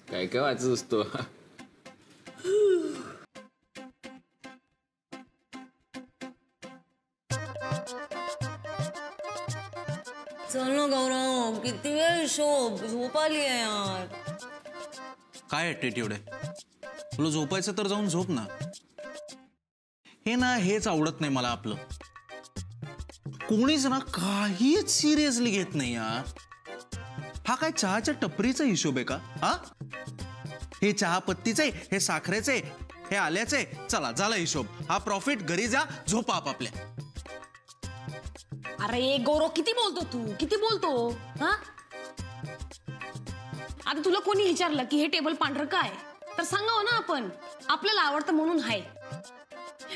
काय काय वाचत असतो. चल ना गौरव, किती वेळ झोप आली आहे यार. काय ॲटिट्यूड आहे तुला? झोपायचं तर जाऊन झोप ना. हे ना हेच आवडत नाही मला आपलं. कोणीच ना काहीच सिरियसली घेत नाही यार. हा काय चहाच्या टपरीचा हिशोब आहे का? हा हे चहा पत्तीचे, हे साखरेचे, हे आल्याचे, चला झाला हिशोब. हा प्रॉफिट. घरी जा, झोपा आपापल्या. अरे गौरव, किती बोलतो तू, किती बोलतो हा? आता तुला कोणी विचारलं की हे टेबल पांढरं काय, तर सांगावं ना आपण आपल्याला आवडतं म्हणून आहे.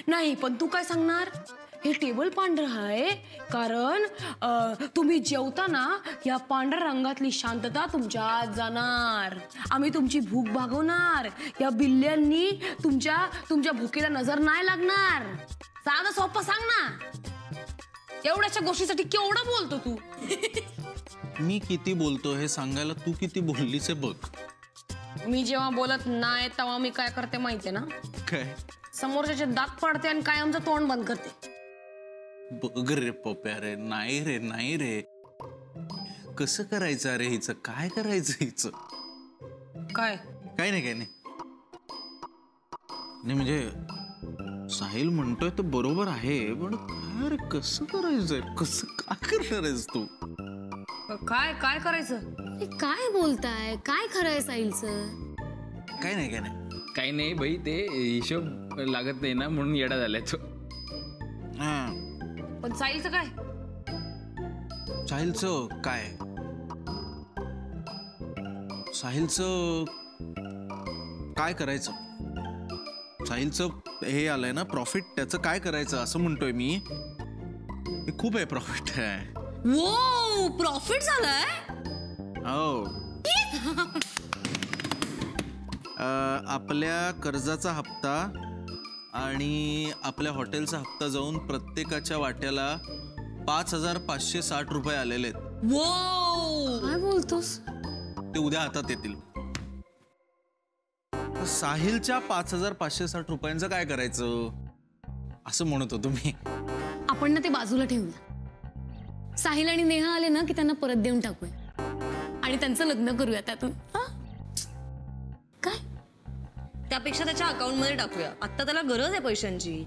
नाही पण तू काय सांगणार? हे टेबल पांढरं आहे कारण तुम्ही जेवताना या पांढऱ्या रंगातली शांतता तुमच्या आत जाणार. आम्ही तुमची भूक भागवणार. या बिल्ल्यांनी तुमच्या भुकेला नजर नाही लागणार. साधा सोपं सांग ना. एवढ्याच्या गोष्टीसाठी केवढा बोलतो तू? मी किती बोलतो हे सांगायला तू किती बोललीस आहे बघ. मी जेव्हा बोलत नाही तेव्हा मी काय करते माहितीये ना? काय? समोरच्याचे दात पाडते आणि कायमचं तोंड बंद करते. बघ रे पप्या रे. नाही रे, नाही रे. कसं करायचं? अरे हिचं काय करायचं? हिचं काय? काय नाही, काय नाही. नाही म्हणजे साहिल म्हणतोय तर बरोबर आहे, पण काय रे कसं करायचंय? कसं काय करणार आहेस तू? काय काय करायचं? काय बोलताय? काय खरंय साहिलचं? काय नाही, काय नाही. काही नाही भाई, ते हिशोब लागत नाही ना म्हणून येडा झालाय तो. पण साहिलचं काय? साहिलचं काय? साहिलचं काय करायचं? साहिलचं हे आलंय ना प्रॉफिट, त्याचं काय करायचं असं म्हणतोय मी. हे खूप आहे प्रॉफिट आहे. वो प्रॉफिट झालाय. हो. आपल्या कर्जाचा हप्ता आणि आपल्या हॉटेलचा हप्ता जाऊन प्रत्येकाच्या वाट्याला 5,560 रुपये आलेले आहेत. वो काय बोलतोस? ते उद्या हातात येतील. साहिलच्या 5,560 रुपयांचं काय करायचं असं म्हणत होतो मी. आपण ना ते बाजूला ठेवूया. साहिल आणि नेहा आले ना की त्यांना परत देऊन टाकूया आणि त्यांचं लग्न करूया त्यातून. काय? त्यापेक्षा त्याच्या अकाउंट मध्ये टाकूया. आता त्याला गरज आहे पैशांची.